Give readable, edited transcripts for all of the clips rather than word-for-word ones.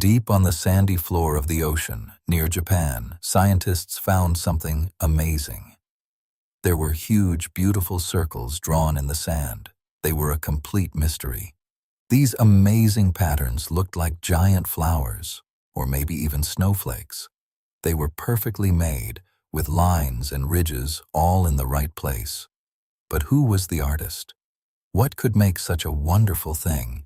Deep on the sandy floor of the ocean, near Japan, scientists found something amazing. There were huge, beautiful circles drawn in the sand. They were a complete mystery. These amazing patterns looked like giant flowers, or maybe even snowflakes. They were perfectly made, with lines and ridges all in the right place. But who was the artist? What could make such a wonderful thing?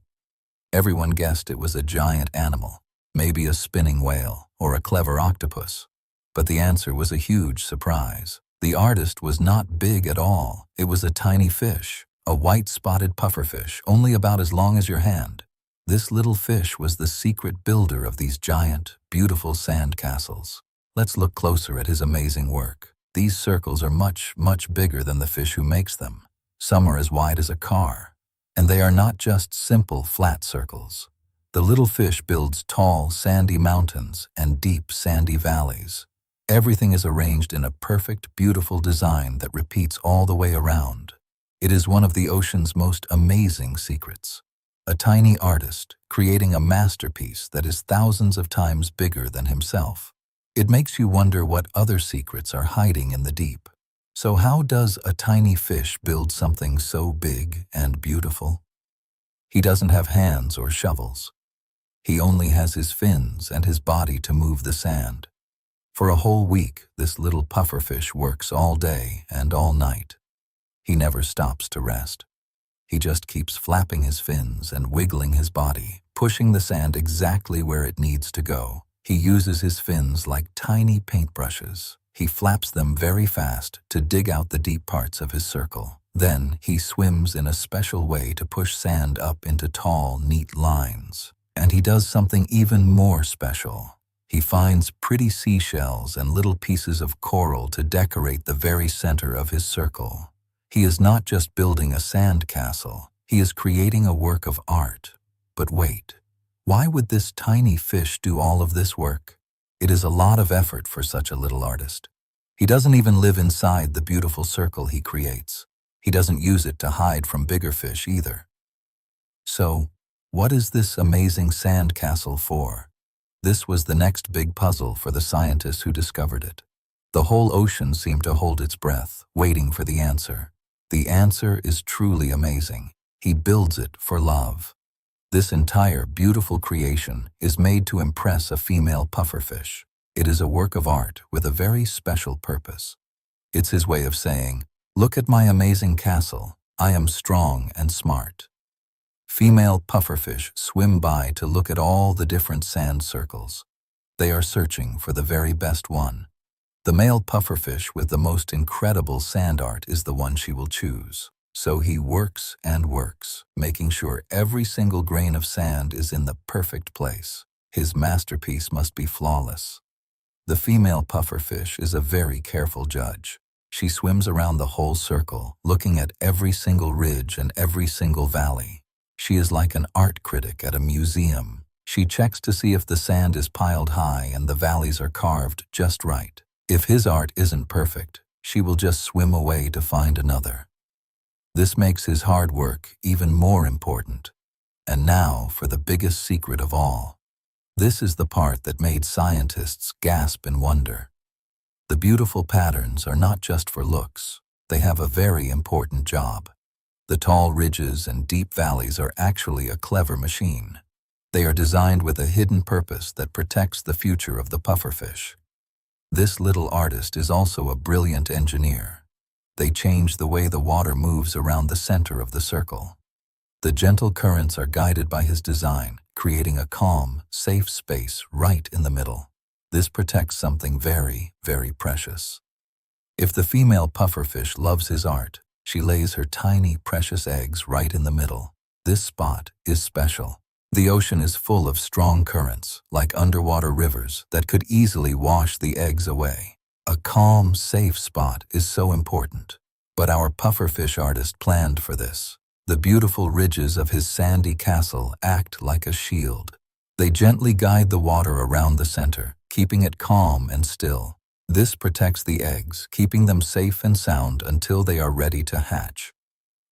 Everyone guessed it was a giant animal, maybe a spinning whale or a clever octopus. But the answer was a huge surprise. The artist was not big at all. It was a tiny fish, a white-spotted pufferfish, only about as long as your hand. This little fish was the secret builder of these giant, beautiful sand castles. Let's look closer at his amazing work. These circles are much, much bigger than the fish who makes them. Some are as wide as a car. And they are not just simple, flat circles. The little fish builds tall, sandy mountains and deep, sandy valleys. Everything is arranged in a perfect, beautiful design that repeats all the way around. It is one of the ocean's most amazing secrets. A tiny artist creating a masterpiece that is thousands of times bigger than himself. It makes you wonder what other secrets are hiding in the deep. So how does a tiny fish build something so big and beautiful? He doesn't have hands or shovels. He only has his fins and his body to move the sand. For a whole week, this little pufferfish works all day and all night. He never stops to rest. He just keeps flapping his fins and wiggling his body, pushing the sand exactly where it needs to go. He uses his fins like tiny paintbrushes. He flaps them very fast to dig out the deep parts of his circle. Then he swims in a special way to push sand up into tall, neat lines. And he does something even more special. He finds pretty seashells and little pieces of coral to decorate the very center of his circle. He is not just building a sand castle, he is creating a work of art. But wait, why would this tiny fish do all of this work? It is a lot of effort for such a little artist. He doesn't even live inside the beautiful circle he creates. He doesn't use it to hide from bigger fish either. So, what is this amazing sand castle for? This was the next big puzzle for the scientists who discovered it. The whole ocean seemed to hold its breath, waiting for the answer. The answer is truly amazing. He builds it for love. This entire beautiful creation is made to impress a female pufferfish. It is a work of art with a very special purpose. It's his way of saying, "Look at my amazing castle. I am strong and smart." Female pufferfish swim by to look at all the different sand circles. They are searching for the very best one. The male pufferfish with the most incredible sand art is the one she will choose. So he works and works, making sure every single grain of sand is in the perfect place. His masterpiece must be flawless. The female pufferfish is a very careful judge. She swims around the whole circle, looking at every single ridge and every single valley. She is like an art critic at a museum. She checks to see if the sand is piled high and the valleys are carved just right. If his art isn't perfect, she will just swim away to find another. This makes his hard work even more important. And now for the biggest secret of all. This is the part that made scientists gasp in wonder. The beautiful patterns are not just for looks. They have a very important job. The tall ridges and deep valleys are actually a clever machine. They are designed with a hidden purpose that protects the future of the pufferfish. This little artist is also a brilliant engineer. They change the way the water moves around the center of the circle. The gentle currents are guided by his design, creating a calm, safe space right in the middle. This protects something very, very precious. If the female pufferfish loves his art, she lays her tiny, precious eggs right in the middle. This spot is special. The ocean is full of strong currents, like underwater rivers, that could easily wash the eggs away. A calm, safe spot is so important. But our pufferfish artist planned for this. The beautiful ridges of his sandy castle act like a shield. They gently guide the water around the center, keeping it calm and still. This protects the eggs, keeping them safe and sound until they are ready to hatch.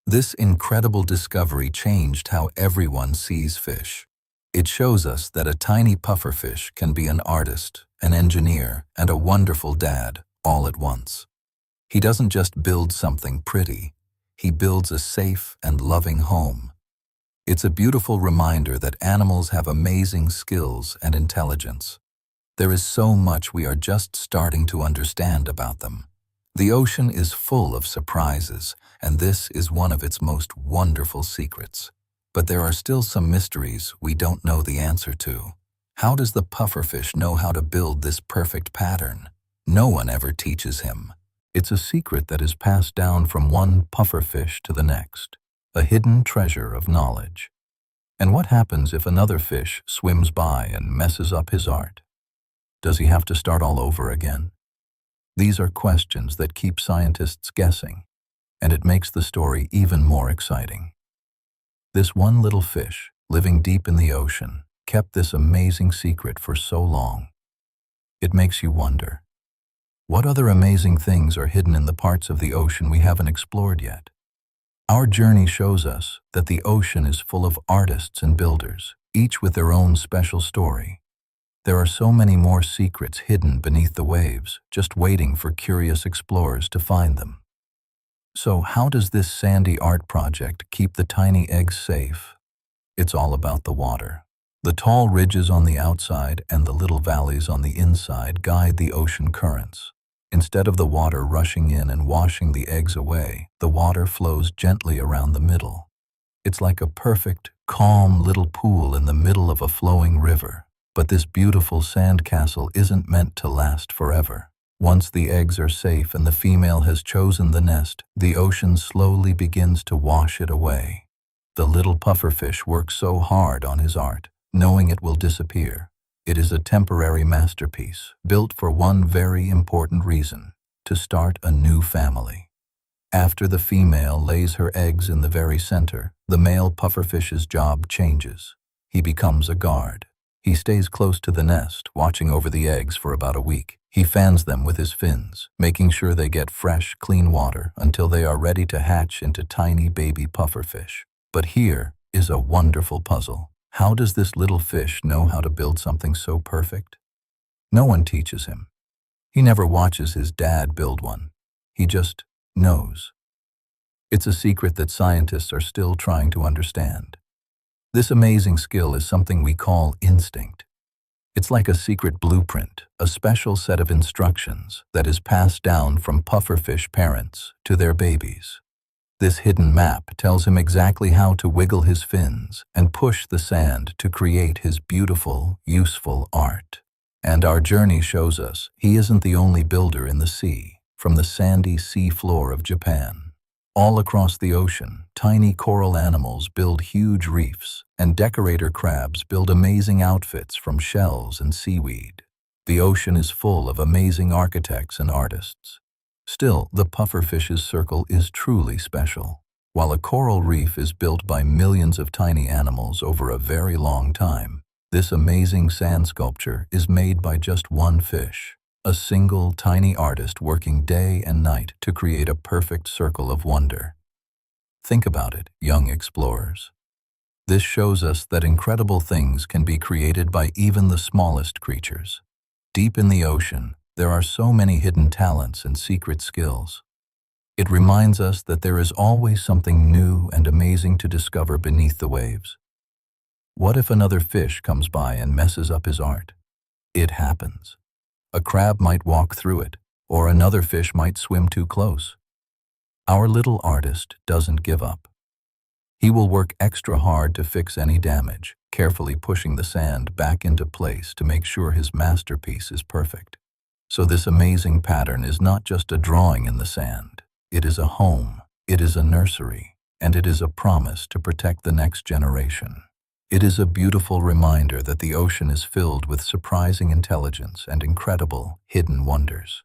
This incredible discovery changed how everyone sees fish. It shows us that a tiny pufferfish can be an artist, an engineer, and a wonderful dad all at once. He doesn't just build something pretty, he builds a safe and loving home. It's a beautiful reminder that animals have amazing skills and intelligence. There is so much we are just starting to understand about them. The ocean is full of surprises, and this is one of its most wonderful secrets. But there are still some mysteries we don't know the answer to. How does the pufferfish know how to build this perfect pattern? No one ever teaches him. It's a secret that is passed down from one pufferfish to the next, a hidden treasure of knowledge. And what happens if another fish swims by and messes up his art? Does he have to start all over again? These are questions that keep scientists guessing, and it makes the story even more exciting. This one little fish, living deep in the ocean, kept this amazing secret for so long. It makes you wonder, what other amazing things are hidden in the parts of the ocean we haven't explored yet? Our journey shows us that the ocean is full of artists and builders, each with their own special story. There are so many more secrets hidden beneath the waves, just waiting for curious explorers to find them. So how does this sandy art project keep the tiny eggs safe? It's all about the water. The tall ridges on the outside and the little valleys on the inside guide the ocean currents. Instead of the water rushing in and washing the eggs away, the water flows gently around the middle. It's like a perfect, calm little pool in the middle of a flowing river. But this beautiful sandcastle isn't meant to last forever. Once the eggs are safe and the female has chosen the nest, the ocean slowly begins to wash it away. The little pufferfish works so hard on his art, knowing it will disappear. It is a temporary masterpiece, built for one very important reason: to start a new family. After the female lays her eggs in the very center, the male pufferfish's job changes. He becomes a guard. He stays close to the nest, watching over the eggs for about a week. He fans them with his fins, making sure they get fresh, clean water until they are ready to hatch into tiny baby pufferfish. But here is a wonderful puzzle. How does this little fish know how to build something so perfect? No one teaches him. He never watches his dad build one. He just knows. It's a secret that scientists are still trying to understand. This amazing skill is something we call instinct. It's like a secret blueprint, a special set of instructions that is passed down from pufferfish parents to their babies. This hidden map tells him exactly how to wiggle his fins and push the sand to create his beautiful, useful art. And our journey shows us he isn't the only builder in the sea. From the sandy seafloor of Japan, all across the ocean, tiny coral animals build huge reefs, and decorator crabs build amazing outfits from shells and seaweed. The ocean is full of amazing architects and artists. Still, the pufferfish's circle is truly special. While a coral reef is built by millions of tiny animals over a very long time, this amazing sand sculpture is made by just one fish, a single tiny artist working day and night to create a perfect circle of wonder. Think about it, young explorers. This shows us that incredible things can be created by even the smallest creatures. Deep in the ocean, there are so many hidden talents and secret skills. It reminds us that there is always something new and amazing to discover beneath the waves. What if another fish comes by and messes up his art? It happens. A crab might walk through it, or another fish might swim too close. Our little artist doesn't give up. He will work extra hard to fix any damage, carefully pushing the sand back into place to make sure his masterpiece is perfect. So this amazing pattern is not just a drawing in the sand. It is a home, it is a nursery, and it is a promise to protect the next generation. It is a beautiful reminder that the ocean is filled with surprising intelligence and incredible hidden wonders.